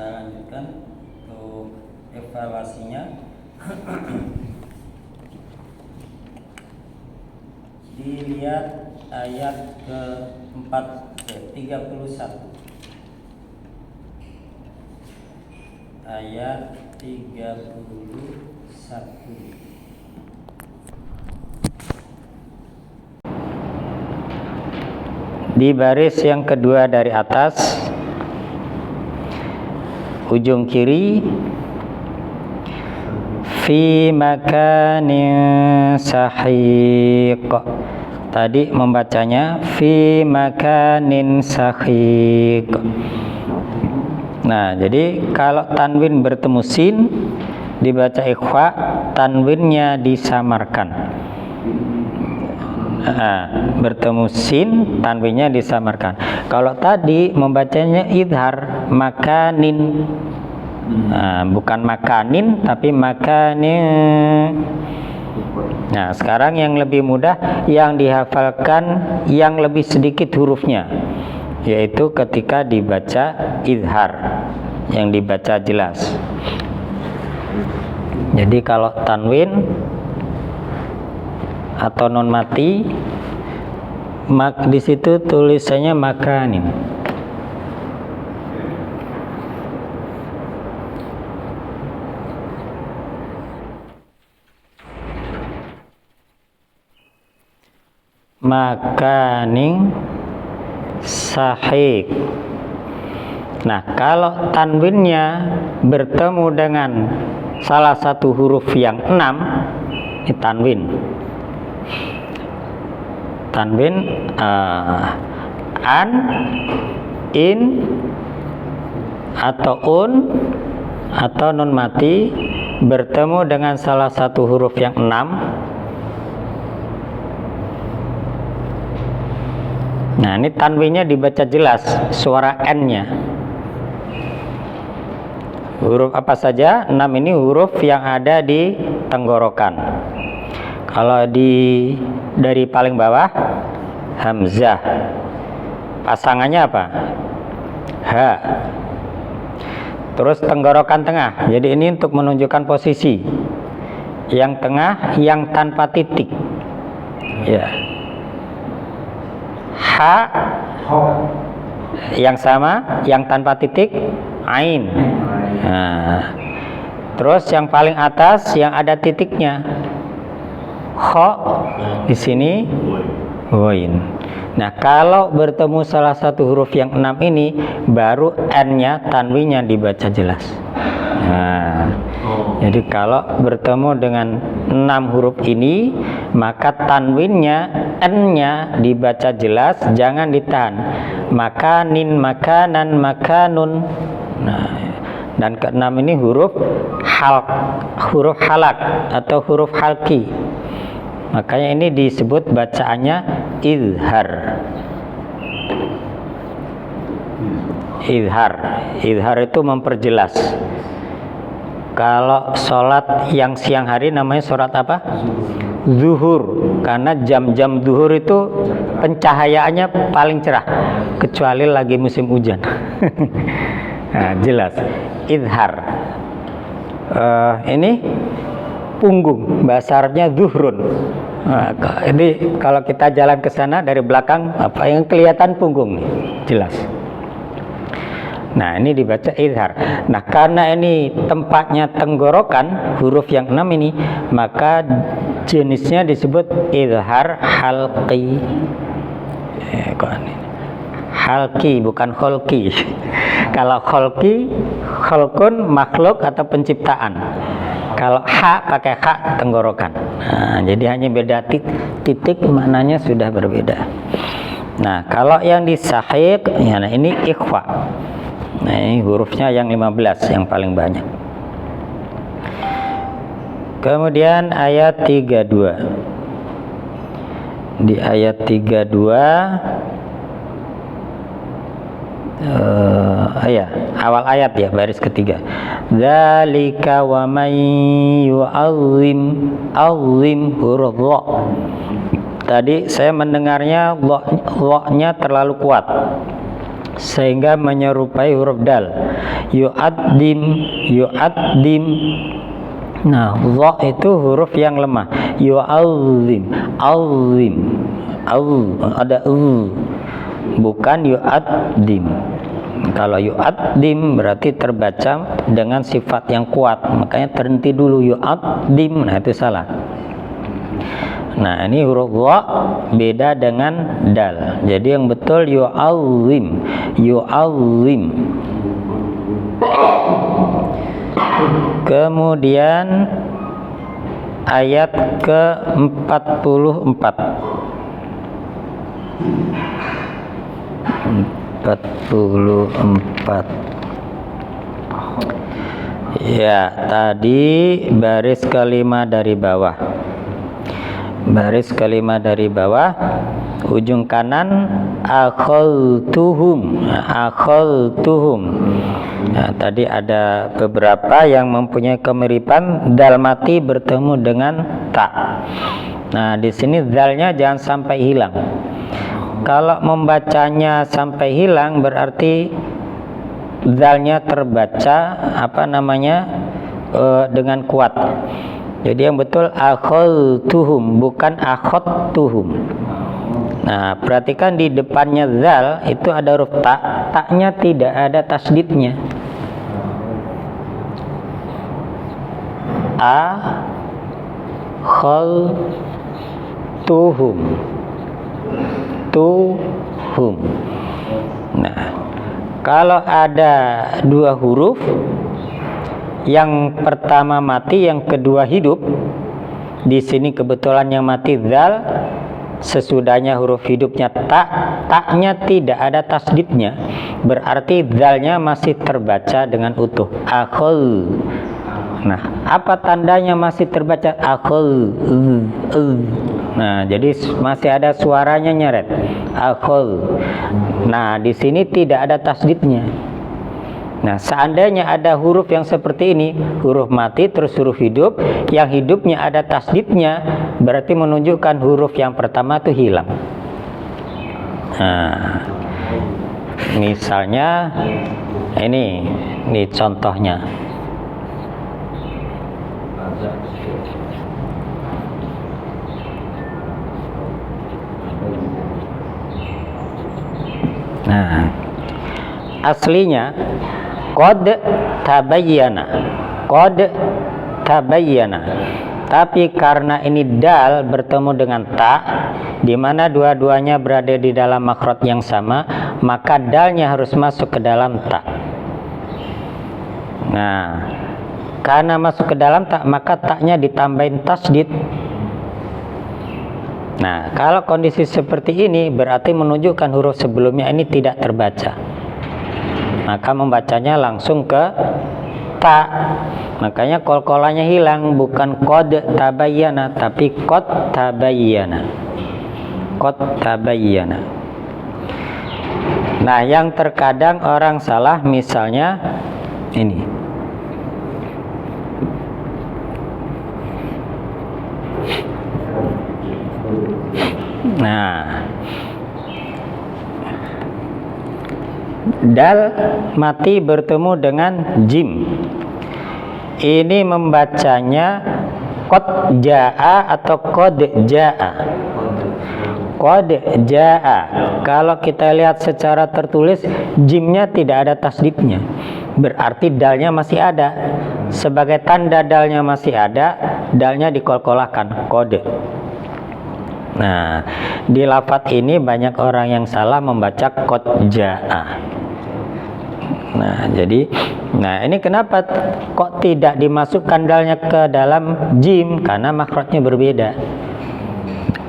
Saya lanjutkan untuk evaluasinya. Dilihat ayat ke-31. Ayat 31. Di baris yang kedua dari atas, ujung kiri, fi makanin sahiq. Tadi membacanya fi makanin sahiq. Nah, jadi kalau tanwin bertemu sin dibaca ikhfa, tanwinnya disamarkan. Bertemu sin, tanwinnya disamarkan. Kalau tadi membacanya idhar, makanin, bukan makanin tapi makanin. Nah, sekarang yang lebih mudah, yang dihafalkan yang lebih sedikit hurufnya, yaitu ketika dibaca idhar, yang dibaca jelas. Jadi kalau tanwin atau non mati, di situ tulisannya makanin. Makanin sahih. Nah, kalau tanwinnya bertemu dengan salah satu huruf yang 6, ini tanwin. Tanwin an, in, atau un, atau nun mati bertemu dengan salah satu huruf yang 6. Nah, ini tanwinnya dibaca jelas, suara n-nya. Huruf apa saja? 6 ini huruf yang ada di tenggorokan. Kalau dari paling bawah, hamzah. Pasangannya apa? Ha. Terus tenggorokan tengah. Jadi ini untuk menunjukkan posisi. Yang tengah, yang tanpa titik. Ya. Ha. Yang sama, yang tanpa titik, ain. Nah. Terus yang paling atas, yang ada titiknya, kho, di sini wain. Nah, kalau bertemu salah satu huruf yang 6 ini, baru n-nya, tanwinnya dibaca jelas. Nah, jadi kalau bertemu dengan 6 huruf ini, maka tanwinnya, n-nya dibaca jelas, jangan ditahan. Makanin, makanan, makanun. Nah, dan ke-6 ini huruf halak atau huruf halki. Makanya ini disebut bacaannya idhar. Idhar itu memperjelas. Kalau sholat yang siang hari namanya sholat apa? Zuhur. Karena jam-jam zuhur itu pencahayaannya paling cerah, kecuali lagi musim hujan. Nah, jelas idhar. Ini punggung, bahasa Arabnya zuhrun. Nah, ini kalau kita jalan ke sana dari belakang, apa yang kelihatan punggung nih, jelas. Nah, ini dibaca idhar. Nah, karena ini tempatnya tenggorokan, huruf yang 6 ini, maka jenisnya disebut idhar halqi. Halqi, bukan kholqi. Kalau kholqi, kholqun makhluk atau penciptaan. Kalau ha pakai ha, tenggorokan. Nah, jadi hanya beda titik, maknanya sudah berbeda. Nah, kalau yang di sahih, ya, nah ini ikhfa. Nah, ini hurufnya yang 15, yang paling banyak. Kemudian ayat 32. Di ayat 32, awal ayat ya, baris ketiga. Dzalika wa may yu'azzim huruf dha. Tadi saya mendengarnya dha-nya terlalu kuat. sehingga menyerupai huruf dal. Yu'addim. Nah, dha itu huruf yang lemah. Yu'azzim. Ada bukan yu'addim. Kalau yu'addim berarti terbaca dengan sifat yang kuat, makanya terhenti dulu yu'addim. Nah, itu salah. Nah, ini huruf dha beda dengan dal. Jadi yang betul yu'azzim. Kemudian ayat ke-44. 44. Ya, tadi baris kelima dari bawah. Baris kelima dari bawah, ujung kanan akhaltuhum. Nah, tadi ada beberapa yang mempunyai kemiripan dal mati bertemu dengan ta. Nah, di sini dalnya jangan sampai hilang. Kalau membacanya sampai hilang berarti dalnya terbaca dengan kuat. Jadi yang betul akhaltuhum, bukan akhadtuhum. Nah, perhatikan di depannya zal itu ada huruf ta, taknya tidak ada tasdidnya. Akhaltuhum. Nah, kalau ada dua huruf, yang pertama mati, yang kedua hidup. Di sini kebetulan yang mati zal, sesudahnya huruf hidupnya ta, taknya tidak ada tasdidnya, berarti zalnya masih terbaca dengan utuh. Akhul. Nah, apa tandanya masih terbaca? Akhul. Nah, jadi masih ada suaranya nyeret. Akhul. Nah, di sini tidak ada tasdidnya. Nah, seandainya ada huruf yang seperti ini, huruf mati terus huruf hidup, yang hidupnya ada tasdidnya, berarti menunjukkan huruf yang pertama itu hilang. Nah, misalnya ini contohnya. Nah, aslinya qad tabayyana. Tapi karena ini dal bertemu dengan ta, di mana dua-duanya berada di dalam makhraj yang sama, maka dalnya harus masuk ke dalam ta. Nah, karena masuk ke dalam ta, maka taknya ditambahin tasdid. Nah, kalau kondisi seperti ini berarti menunjukkan huruf sebelumnya ini tidak terbaca. Maka membacanya langsung ke ta. Makanya qalqalanya hilang, bukan qad tabayyana tapi qad tabayyana. Nah, yang terkadang orang salah misalnya ini. Nah, dal mati bertemu dengan jim. Ini membacanya qad jaa atau qad jaa. Qad jaa. Kalau kita lihat secara tertulis, jimnya tidak ada tasdidnya. Berarti dalnya masih ada. Sebagai tanda dalnya masih ada, dalnya dikolkolahkan qad. Nah, di lafaz ini banyak orang yang salah membaca qad jaa. Nah, jadi ini kenapa kok tidak dimasukkan dalnya ke dalam jim? Karena makhrajnya berbeda.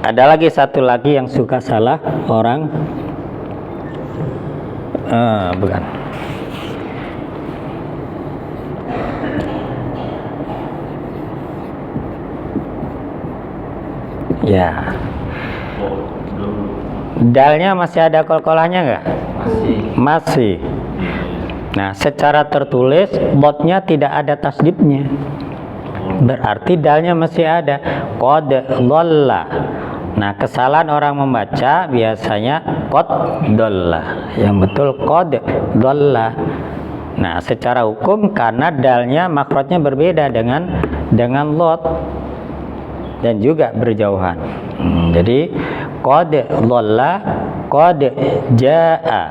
Ada lagi satu lagi yang suka salah orang, bukan. Ya. Dalnya masih ada qalqalahnya nggak? Masih. Nah, secara tertulis dotnya tidak ada tasdidnya. Berarti dalnya masih ada. Qad dhalla. Nah, kesalahan orang membaca biasanya qad dhalla. Yang betul qad dhalla. Nah, secara hukum karena dalnya makrotnya berbeda dengan lot dan juga berjauhan. Jadi qad dhalla, qad jaa.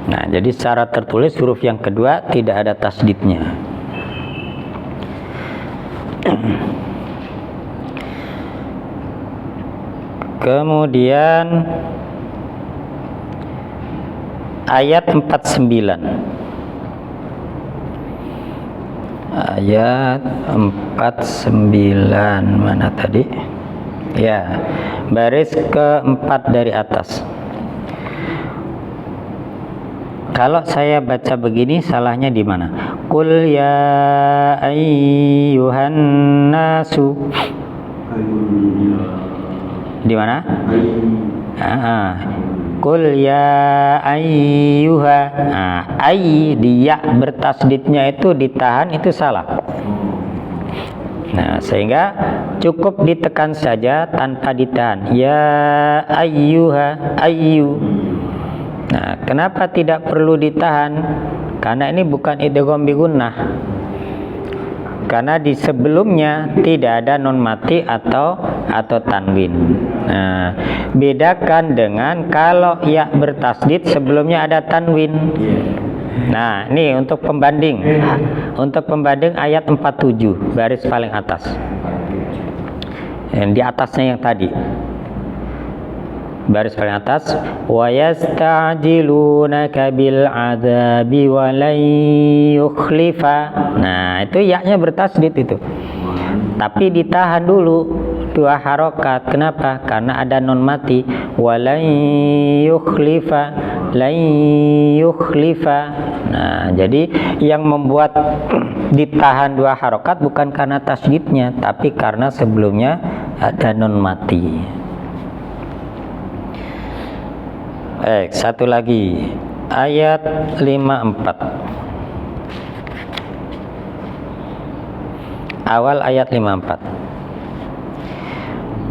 Nah, jadi secara tertulis huruf yang kedua tidak ada tasdidnya. Kemudian ayat 49. Ayat 49 mana tadi? Ya, baris keempat dari atas. Kalau saya baca begini salahnya di mana? Qul ya ayyuhan nasu. Di mana? Qul ya ayyuha. Ay dia bertasdidnya itu ditahan, itu salah. Nah, sehingga cukup ditekan saja tanpa ditahan. Ya ayyuha, ayyu. Nah, kenapa tidak perlu ditahan? Karena ini bukan idgham bi gunnah. Karena di sebelumnya tidak ada nun mati atau tanwin. Nah, bedakan dengan kalau ya bertasdid sebelumnya ada tanwin. Nah, ini untuk pembanding. Untuk pembanding ayat 47 baris paling atas. Yang di atasnya yang tadi. Baris paling atas, wa yasta'jilunaka bil 'adzabi wa lan yukhlifa. Nah, itu ya-nya bertasdid itu. Tapi ditahan dulu 2 harokat. Kenapa? Karena ada nun mati. Wa lan yukhlifa, lan yukhlifa. Nah, jadi yang membuat ditahan 2 harokat bukan karena tasdidnya, tapi karena sebelumnya ada nun mati. Satu lagi ayat 54. Awal ayat 54.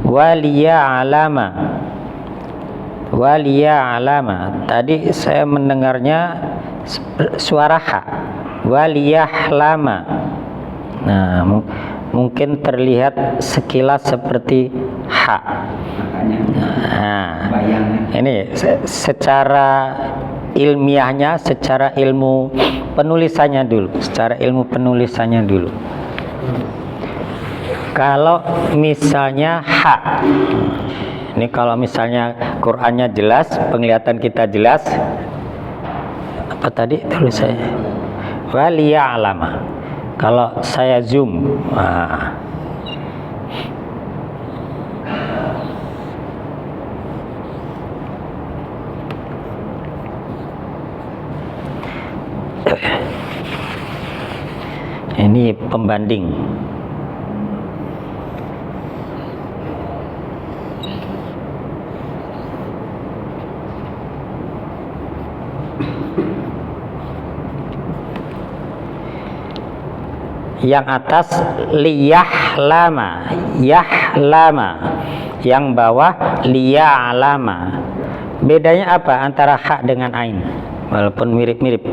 Waliya'lama. Waliya'lama. Tadi saya mendengarnya suara ha. Waliyahlama. Nah, mungkin terlihat sekilas seperti ha. Nah, ini secara ilmiahnya, secara ilmu penulisannya dulu. Kalau misalnya ha, ini kalau misalnya Qur'annya jelas, penglihatan kita jelas. Apa tadi tulis saya? Waliya'lama. Kalau saya zoom, ini pembanding. Yang atas liyahlama, yahlama. Yang bawah liya'lama. Bedanya apa antara ha dengan ain? Walaupun mirip-mirip.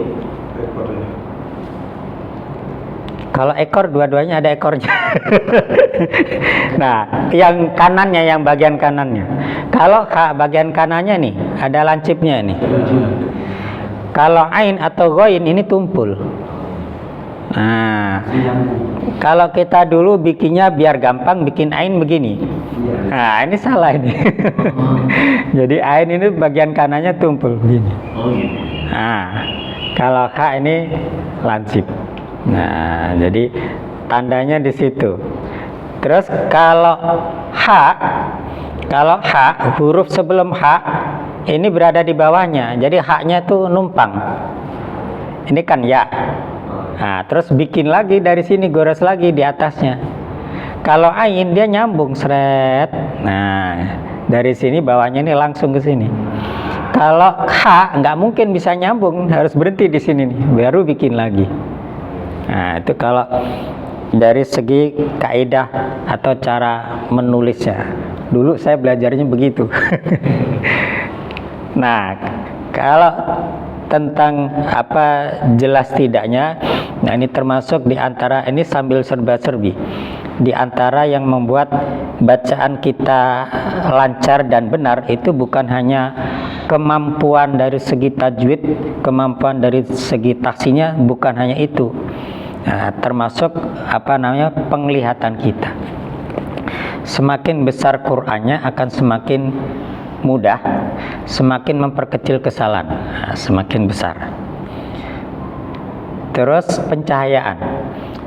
Kalau ekor dua-duanya ada ekornya. Nah, yang kanannya, yang bagian kanannya. Kalau ha bagian kanannya nih ada lancipnya nih. Kalau ain atau ghain ini tumpul. Nah, kalau kita dulu bikinnya biar gampang bikin ain begini. Nah, ini salah ini. Jadi ain ini bagian kanannya tumpul begini. Nah, kalau ha ini lancip. Nah, jadi tandanya di situ. Terus kalau ha huruf sebelum ha ini berada di bawahnya. Jadi ha-nya tuh numpang. Ini kan ya. Nah, terus bikin lagi dari sini, gores lagi di atasnya. Kalau ain dia nyambung seret. Nah, dari sini bawahnya ini langsung ke sini. Kalau ha nggak mungkin bisa nyambung, harus berhenti di sini nih, baru bikin lagi. Nah, itu kalau dari segi kaidah atau cara menulisnya. Dulu saya belajarnya begitu. Nah, kalau tentang apa jelas tidaknya, nah ini termasuk di antara, ini sambil serba-serbi, di antara yang membuat bacaan kita lancar dan benar itu bukan hanya kemampuan dari segi tajwid, kemampuan dari segi taksinya, bukan hanya itu. Nah, termasuk penglihatan kita. Semakin besar Qur'annya akan semakin mudah, semakin memperkecil kesalahan, semakin besar. Terus pencahayaan,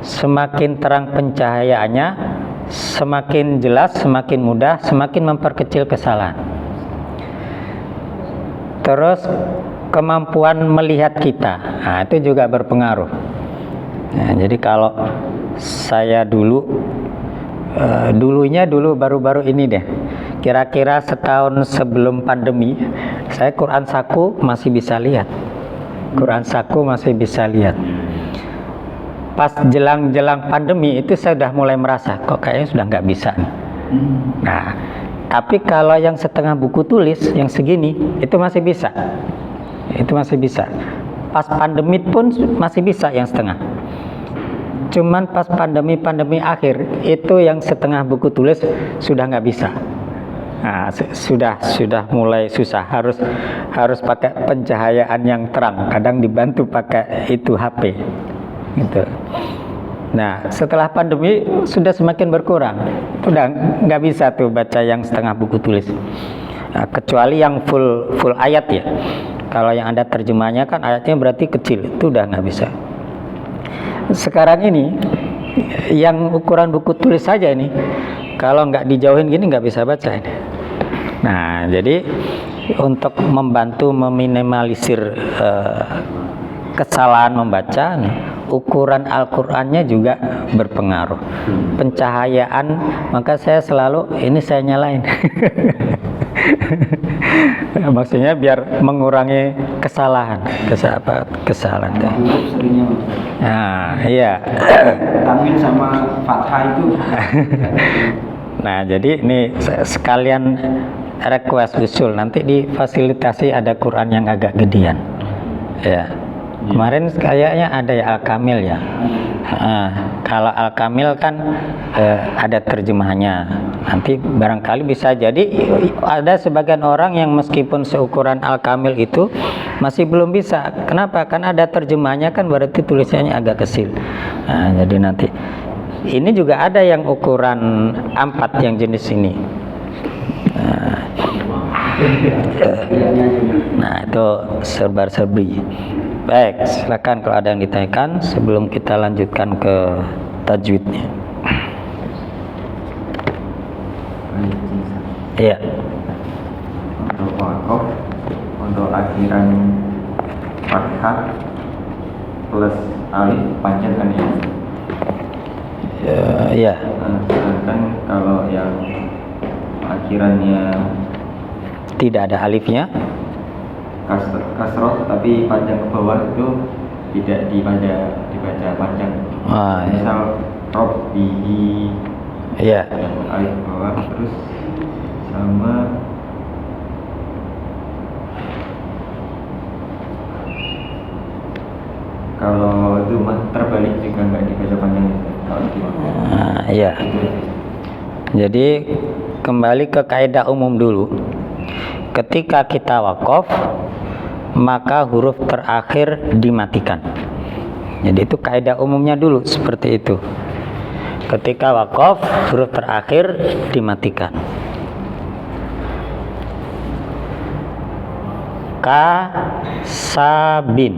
semakin terang pencahayaannya, semakin jelas, semakin mudah, semakin memperkecil kesalahan. Terus kemampuan melihat kita, nah, itu juga berpengaruh. Nah, jadi kalau saya dulunya baru-baru ini deh, kira-kira setahun sebelum pandemi, saya Quran saku masih bisa lihat. Pas jelang pandemi itu saya sudah mulai merasa kok kayaknya sudah nggak bisa nih. Nah, tapi kalau yang setengah buku tulis yang segini itu masih bisa. Pas pandemi pun masih bisa yang setengah. Cuman pas pandemi akhir itu yang setengah buku tulis sudah nggak bisa. Nah, sudah mulai susah, harus pakai pencahayaan yang terang, kadang dibantu pakai itu HP gitu. Nah, setelah pandemi sudah semakin berkurang, udah nggak bisa tuh baca yang setengah buku tulis. Nah, kecuali yang full ayat ya. Kalau yang ada terjemahnya kan ayatnya berarti kecil, itu udah nggak bisa. Sekarang ini yang ukuran buku tulis saja ini, kalau nggak dijauhin gini nggak bisa baca ini. Nah, jadi untuk membantu meminimalisir kesalahan membaca, ukuran Al-Qur'annya juga berpengaruh. Pencahayaan, maka saya selalu ini saya nyalain. Maksudnya biar mengurangi kesalahan. Nah, iya. Tanwin sama fathah itu. Nah, jadi ini sekalian request usul, nanti difasilitasi ada Quran yang agak gedean. Ya. Kemarin kayaknya ada ya Al-Kamil ya. Kalau Al-Kamil kan ada terjemahannya. Nanti barangkali bisa jadi ada sebagian orang yang meskipun seukuran Al-Kamil itu masih belum bisa. Kenapa? Kan ada terjemahannya, kan berarti tulisannya agak kecil. Nah, jadi nanti ini juga ada yang ukuran A4 yang jenis ini. Nah, itu serba-serbi. Baik, silakan kalau ada yang ditanyakan sebelum kita lanjutkan ke tajwidnya. Iya. Untuk waqaf, untuk akhiran fathah plus alif panjang kan ya? Iya. Sedangkan kalau yang akhirannya tidak ada alifnya, kasroh tapi panjang ke bawah itu tidak dibaca panjang. Misal Robbihi, iya. Alif bawah, terus sama kalau itu terbalik juga nggak dibaca panjang kalau iya. Jadi kembali ke kaidah umum dulu. Ketika kita wakaf, maka huruf terakhir dimatikan. Jadi itu kaidah umumnya dulu seperti itu. Ketika wakaf, huruf terakhir dimatikan. Kasabin.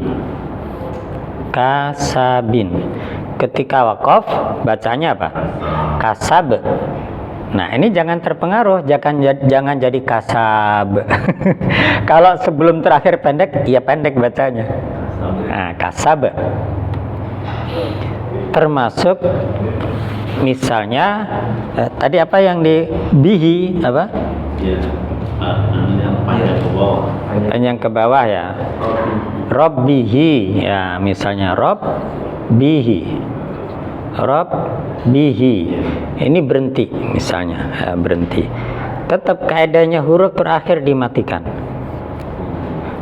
Ketika wakaf, bacanya apa? Kasab. Nah, ini jangan terpengaruh, jangan jadi kasab. Kalau sebelum terakhir pendek, ya pendek bacanya. Nah, kasab. Termasuk misalnya tadi apa yang di bihi apa? Yang ke bawah ya. Robbihi ya, misalnya Robbihi. Ini berhenti misalnya, berhenti. tetap kaidahnya huruf terakhir dimatikan.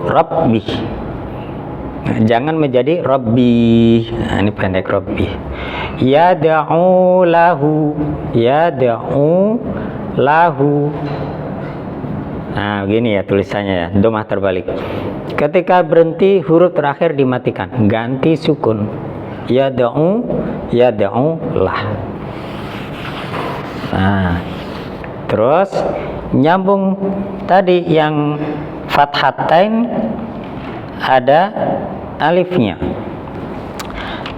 Rabbi. Nah, jangan menjadi Rabbi. Nah, ini pendek Rabbi. Yad'u lahu. Yad'u lahu. Nah, begini ya tulisannya ya, domah terbalik. Ketika berhenti huruf terakhir dimatikan, ganti sukun. Yad'u lah. Nah, terus nyambung tadi yang fathatain ada alifnya.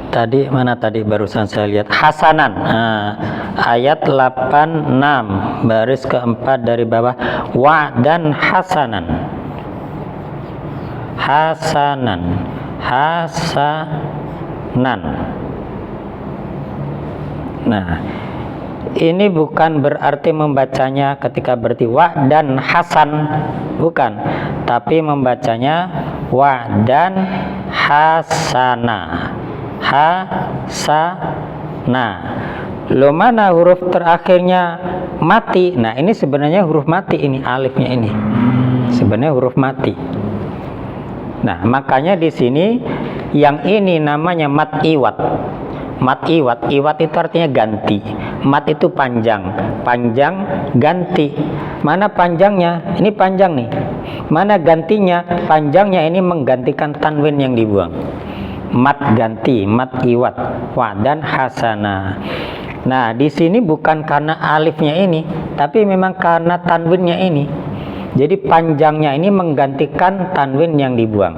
Tadi mana tadi barusan saya lihat hasanan. Nah, ayat 86 baris keempat dari bawah, wa dan hasanan. Hasanan. Nah, ini bukan berarti membacanya ketika berarti wa dan hasan, bukan, tapi membacanya wa dan hasana. Lo mana huruf terakhirnya mati? Nah, ini sebenarnya huruf mati, ini alifnya ini sebenarnya huruf mati. Nah, makanya di sini yang ini namanya mat iwat. Mat iwat, iwat itu artinya ganti. Mat itu panjang, panjang ganti. Mana panjangnya? Ini panjang nih. Mana gantinya? Panjangnya ini menggantikan tanwin yang dibuang. Mat ganti, mat iwat, wa dan hasana. Nah, di sini bukan karena alifnya ini, tapi memang karena tanwinnya ini. Jadi panjangnya ini menggantikan tanwin yang dibuang.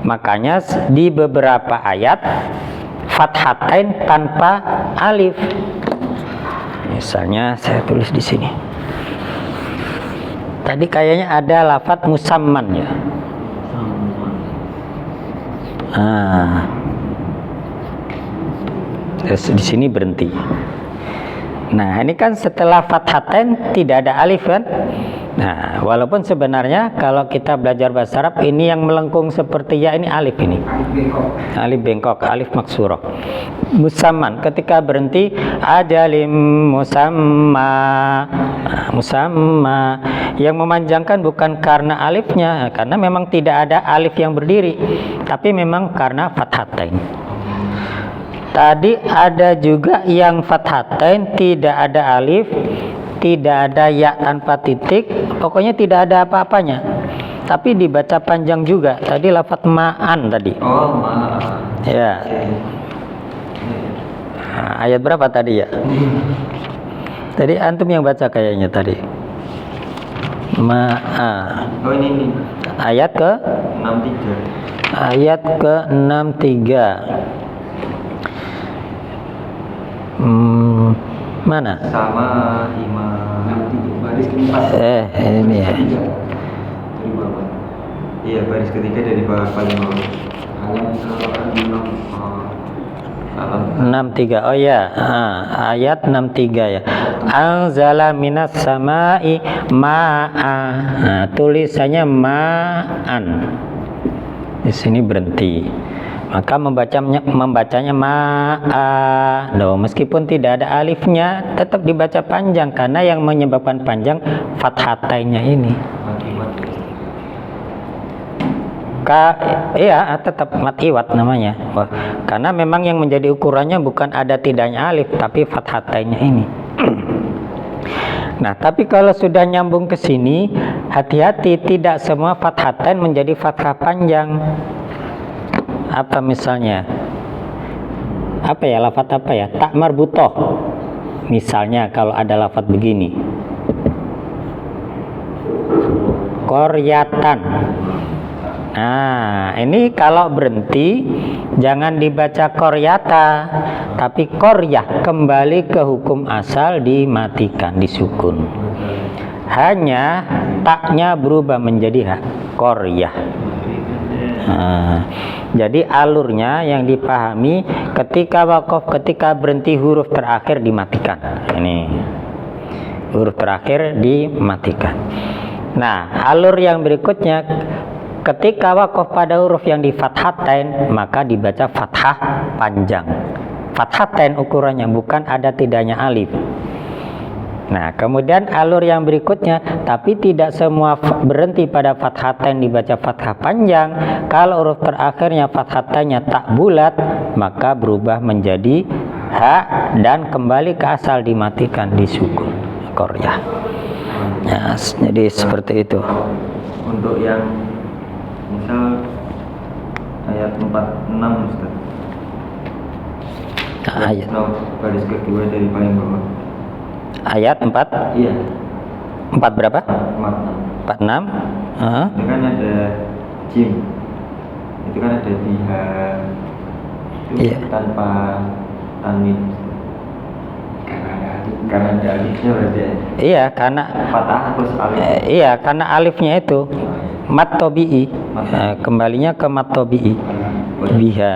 Makanya di beberapa ayat fathatain tanpa alif. Misalnya saya tulis di sini. Tadi kayaknya ada lafadz musamman ya. Terus di sini berhenti. Nah, ini kan setelah fathatain tidak ada alif kan? Nah, walaupun sebenarnya kalau kita belajar bahasa Arab, ini yang melengkung seperti ya ini alif ini. Alif bengkok, alif maksurah. Musamman, ketika berhenti ajalim musamma. Musamma yang memanjangkan bukan karena alifnya, karena memang tidak ada alif yang berdiri, tapi memang karena fathatain. Tadi ada juga yang fathatain tidak ada alif, tidak ada ya tanpa titik, pokoknya tidak ada apa-apanya, tapi dibaca panjang juga. Tadi lafadz ma'an tadi. Oh, ma'an. Ya. Nah, ayat berapa tadi ya? Tadi antum yang baca kayaknya tadi. Ma'a. Oh, ini. Ayat ke 63. Ayat ke 63. Mana? Sama imam baris keempat. Ini ya. Dari bawah. Iya, baris ketiga dari bawah paling bawah. Alam 63. Oh ya, ayat 63 ya. Anzala minas samai ma'a. Nah, tulisannya ma'an. Di sini berhenti. Maka membacanya ma'a. Loh, meskipun tidak ada alifnya, tetap dibaca panjang karena yang menyebabkan panjang fathatainnya ini. Iya, tetap mat iwat namanya. Wah, karena memang yang menjadi ukurannya bukan ada tidaknya alif, tapi fathatainnya ini. Nah, tapi kalau sudah nyambung ke sini, hati-hati, tidak semua fathatain menjadi fathah panjang. Apa misalnya? Apa ya, lafadz apa ya? Tak marbutoh. Misalnya kalau ada lafadz begini. Koryatan. Nah, ini kalau berhenti jangan dibaca koryata, tapi koryah, kembali ke hukum asal, dimatikan, disukun. Hanya taknya berubah menjadi koryah. Nah, jadi alurnya yang dipahami ketika waqaf, ketika berhenti huruf terakhir dimatikan. Ini huruf terakhir dimatikan. Nah, alur yang berikutnya ketika waqaf pada huruf yang di fathatain, maka dibaca fathah panjang. Fathatain ukurannya, bukan ada tidaknya alif. Nah, kemudian alur yang berikutnya, tapi tidak semua berhenti pada fathatain dibaca fathah panjang. Kalau huruf terakhirnya fathatainnya tak bulat, maka berubah menjadi ha dan kembali ke asal dimatikan di sukun qaryah. Nah, jadi seperti itu. Untuk yang misal ayat 46 Ustaz. Ayat Baris kedua dari paling bawah. ayat 4. Iya. 4 berapa? 46. 46. Itu kan ada jim. Itu kan ada biha. Itu Iya. tanpa tanwin. Karena ada alifnya berarti ya. Iya, karena Fathah plus alif. iya, karena alifnya itu mat tobi'i. Kembalinya ke mat tobi'i. Biha.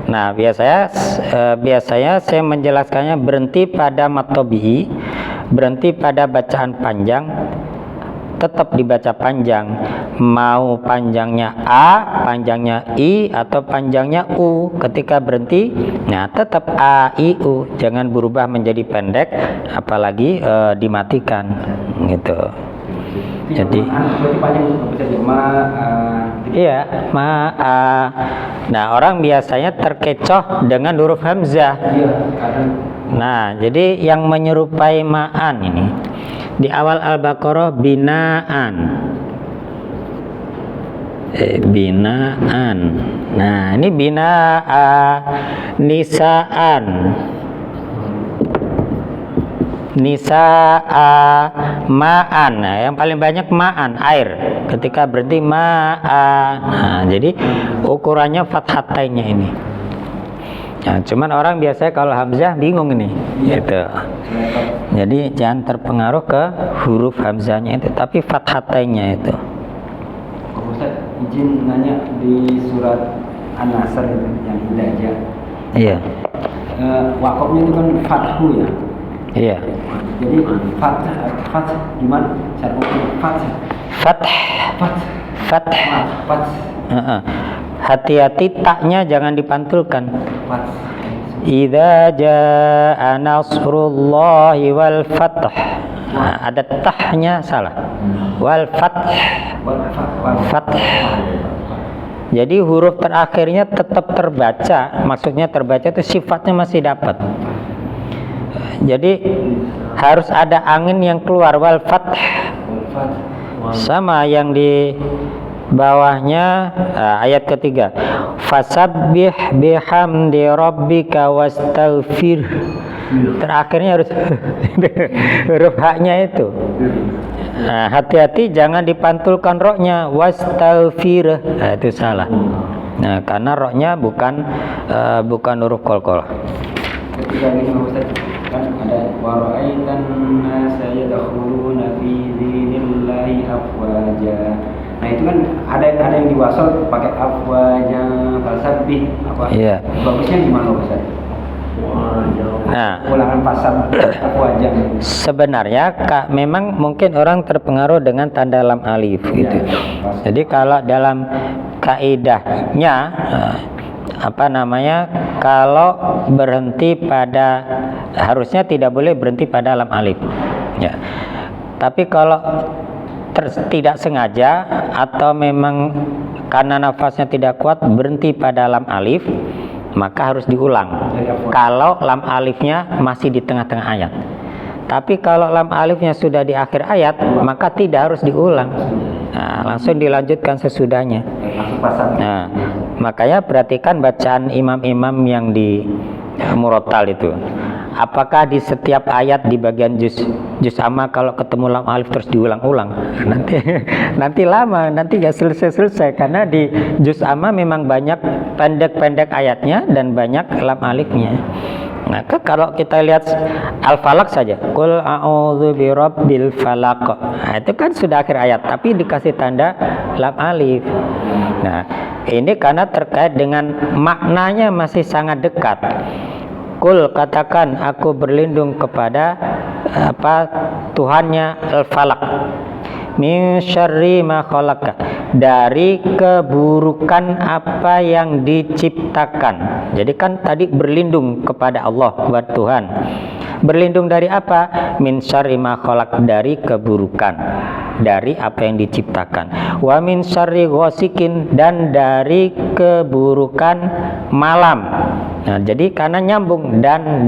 Nah, biasanya saya menjelaskannya berhenti pada mat tobi'i, berhenti pada bacaan panjang, tetap dibaca panjang. Mau panjangnya A, panjangnya I, atau panjangnya U. Ketika berhenti, nah tetap A, I, U. Jangan berubah menjadi pendek, apalagi dimatikan, gitu. Jadi iya, nah orang biasanya terkecoh dengan huruf hamzah. Nah, jadi yang menyerupai ma'an ini di awal Al-Baqarah binaan. Binaan. Nah, ini nisaan. Ma'an. Nah, yang paling banyak ma'an, air. Ketika berhenti ma'an. Nah, jadi ukurannya fathatainnya ini. Nah, cuman orang biasanya kalau hamzah bingung ini, gitu. Jadi jangan terpengaruh ke huruf hamzahnya itu, tapi fathatainnya itu. Ustaz, izin nanya di surat An-Nasr yang Hidayah. Iya. Wakofnya itu kan fathu ya. Iya. Jadi fath gimana? Cara fath. Fath. Hati-hati taknya jangan dipantulkan. Fath. Idza jaa nasrullahi wal fath. Nah, ada tahnya salah. Wal fath. Fath. Jadi huruf terakhirnya tetap terbaca. Maksudnya terbaca itu sifatnya masih dapat. Jadi harus ada angin yang keluar, wal fath. Sama yang di bawahnya ayat ketiga. Fasabbih bihamdi rabbika wastaghfir. Terakhirnya harus huruf haknya itu. Nah, hati-hati jangan dipantulkan roknya wastaghfir. Nah, itu salah. Nah, karena roknya bukan huruf qalqalah. Ketika ini Ustaz kan ada waraitan nasa yadkhuluna fi dinillahi afwaja. Nah itu kan ada yang diwasal pakai afwaja, fasabbih apa? Iya. Bagusnya gimana Ustaz? Nah, Ulangan pasal afwaja. sebenarnya memang mungkin orang terpengaruh dengan tanda lam alif gitu. Jadi kalau dalam kaidahnya kalau berhenti pada harusnya tidak boleh berhenti pada lam alif ya. Tapi kalau tidak sengaja atau memang karena nafasnya tidak kuat berhenti pada lam alif, maka harus diulang kalau lam alifnya masih di tengah-tengah ayat. Tapi kalau lam alifnya sudah di akhir ayat, maka tidak harus diulang. Nah, langsung dilanjutkan sesudahnya. Nah, makanya perhatikan bacaan imam-imam yang di murattal itu. Apakah di setiap ayat di bagian juz amma kalau ketemu lam alif terus diulang-ulang? Nanti lama, nanti nggak selesai karena di juz amma memang banyak pendek-pendek ayatnya dan banyak lam alifnya. Nah, kalau kita lihat Al-Falaq saja, Qul a'udzu birabbil falaq. Nah, itu kan sudah akhir ayat, tapi dikasih tanda lam alif. Nah, ini karena terkait dengan maknanya masih sangat dekat. Qul, katakan aku berlindung kepada Tuhannya Al-Falaq. Min syarri ma khalaqa, dari keburukan apa yang diciptakan. Jadi kan tadi berlindung kepada Allah, kepada Tuhan. Berlindung dari apa? Min syarri ma khalaq, dari keburukan, dari apa yang diciptakan. Wa min syarri ghasikin, dan dari keburukan malam. Nah, jadi karena nyambung dan,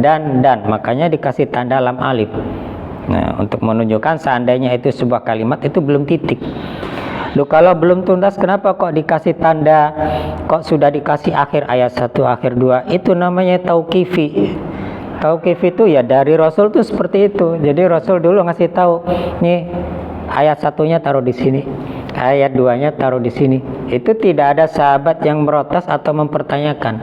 makanya dikasih tanda lam alif. Nah, untuk menunjukkan seandainya itu sebuah kalimat itu belum titik. Loh, kalau belum tuntas kenapa kok dikasih tanda, kok sudah dikasih akhir ayat 1, akhir 2? Itu namanya tauqifi. Tauqif itu ya dari Rasul tuh seperti itu. Jadi Rasul dulu ngasih tahu, nih ayat 1-nya taruh di sini, ayat 2-nya taruh di sini. Itu tidak ada sahabat yang merotas atau mempertanyakan,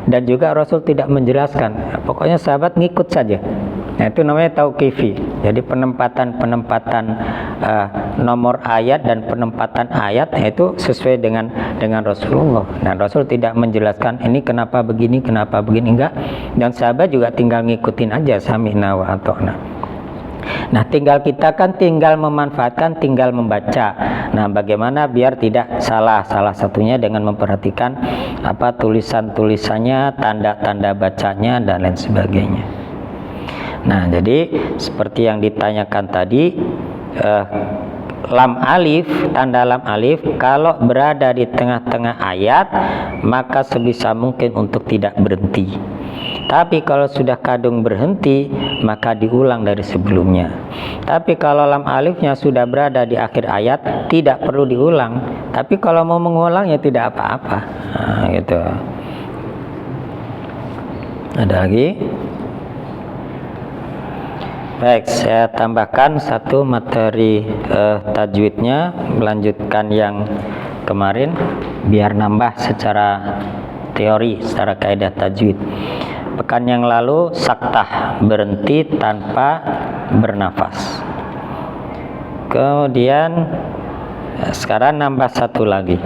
dan juga Rasul tidak menjelaskan. Pokoknya sahabat ngikut saja. Nah, itu namanya tauqifi. Jadi penempatan nomor ayat dan penempatan ayat itu sesuai dengan Rasulullah. Nah, Rasul tidak menjelaskan ini kenapa begini, enggak. Dan sahabat juga tinggal ngikutin aja, sami'na wa ata'na. Nah, tinggal kita kan tinggal memanfaatkan, tinggal membaca. Nah, bagaimana biar tidak salah? Salah satunya dengan memperhatikan apa tulisan-tulisannya, tanda-tanda bacanya dan lain sebagainya. Nah, jadi seperti yang ditanyakan tadi, lam alif, tanda lam alif kalau berada di tengah-tengah ayat maka sebisa mungkin untuk tidak berhenti. Tapi kalau sudah kadung berhenti maka diulang dari sebelumnya. Tapi kalau lam alifnya sudah berada di akhir ayat tidak perlu diulang. Tapi kalau mau mengulang ya tidak apa-apa. Nah, gitu. Ada lagi? Baik, saya tambahkan satu materi tajwidnya, melanjutkan yang kemarin biar nambah secara teori, secara kaidah tajwid. Pekan yang lalu saktah, berhenti tanpa bernafas. Kemudian sekarang nambah satu lagi.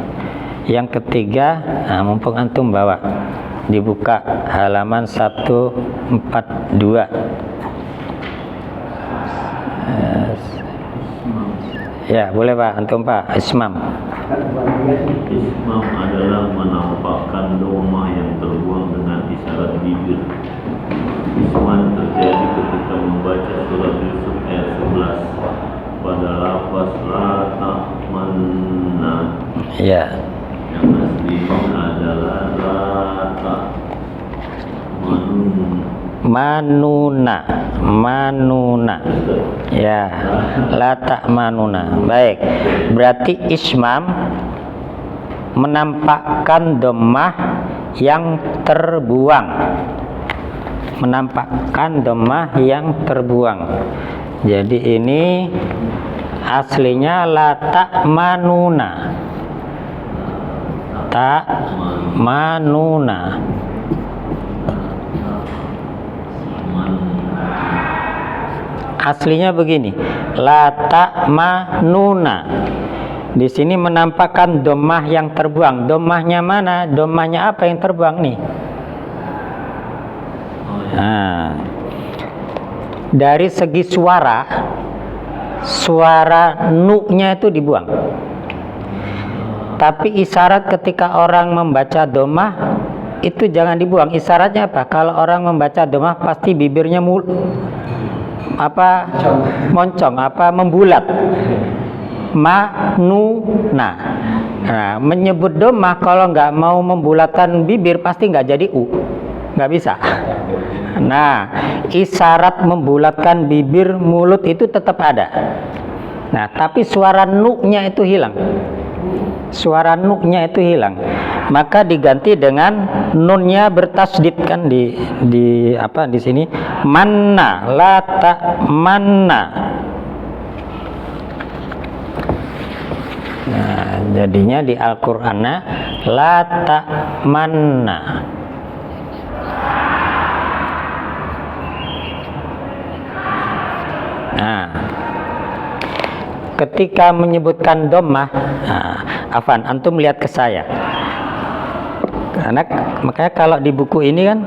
Yang ketiga, nah, mumpung antum bawa, dibuka halaman 142. Ya, boleh Pak, antum Pak, ismam. Ismam adalah menampakkan doma yang terbuang dengan isyarat bibir. Isman terjadi ketika membaca surat Yusuf ayat 11 pada lafaz la ta'manna. Ya. Yang aslinya adalah la manuna. Ya, la ta'manuna. Baik. Berarti ismam menampakkan dhammah yang terbuang. Menampakkan dhammah yang terbuang. Jadi ini aslinya la ta'manuna. Ta'manuna. Aslinya begini, la ta'manuna. Di sini menampakkan dhammah yang terbuang. Dhammahnya mana? Dhammahnya apa yang terbuang nih? Nah, dari segi suara nu-nya itu dibuang. Tapi isyarat ketika orang membaca dhammah itu jangan dibuang. Isyaratnya apa? Kalau orang membaca dhammah pasti bibirnya moncong, membulat. Manuna. Nah, menyebut dhammah kalau nggak mau membulatkan bibir pasti nggak jadi nggak bisa. Nah, isyarat membulatkan bibir mulut itu tetap ada. Nah, tapi suara nu-nya itu hilang. Maka diganti dengan nunnya bertasdid kan di sini, manna, la ta'manna. Nah, jadinya di Al-Qur'anna la ta'manna. Nah, ketika menyebutkan dhammah, afan, antum lihat ke saya. Karena makanya kalau di buku ini kan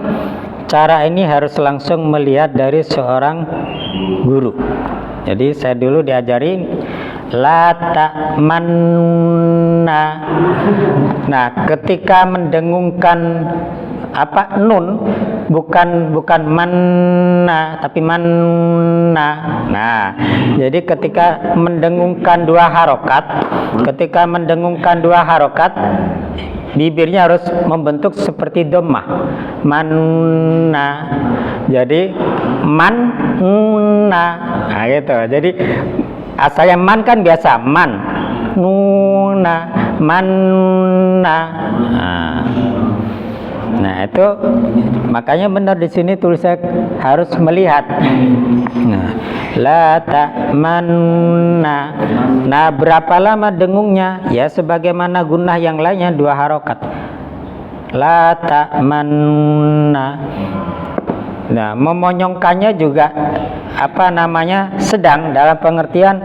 cara ini harus langsung melihat dari seorang guru. Jadi saya dulu diajarin la ta'manna. Nah, ketika mendengungkan apa nun, bukan manna tapi manna. Nah, jadi ketika mendengungkan dua harokat, bibirnya harus membentuk seperti dhammah. Manna. Jadi manna. Nah, gitu. Jadi asalnya man kan biasa man. Nuna, manna. Nah, itu makanya benar di sini tulisnya harus melihat. Nah, la ta'manna. Nah, berapa lama dengungnya? Ya sebagaimana gunnah yang lainnya 2 harokat. La ta'manna. Nah, memonyongkannya juga sedang, dalam pengertian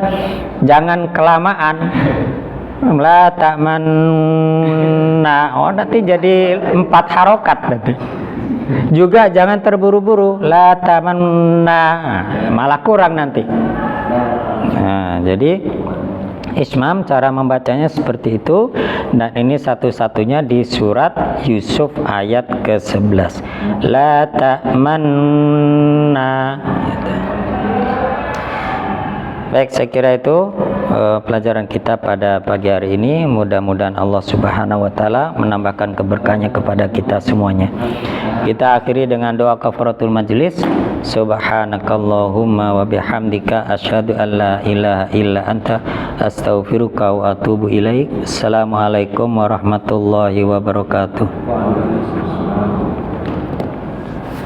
jangan kelamaan. La ta'manna. Oh, nanti jadi 4 harokat nanti. Juga jangan terburu-buru. La ta'manna. Malah kurang nanti. Nah, jadi Ismam cara membacanya seperti itu, dan ini satu-satunya di surat Yusuf ayat ke-11. La ta'manna. Baik, saya kira itu pelajaran kita pada pagi hari ini. Mudah-mudahan Allah Subhanahu wa taala menambahkan keberkahannya kepada kita semuanya. Kita akhiri dengan doa kafaratul majlis. Subhanakallahumma wa bihamdika asyhadu an la ilaha illa anta astaghfiruka wa atubu ilaik. Assalamualaikum warahmatullahi wabarakatuh.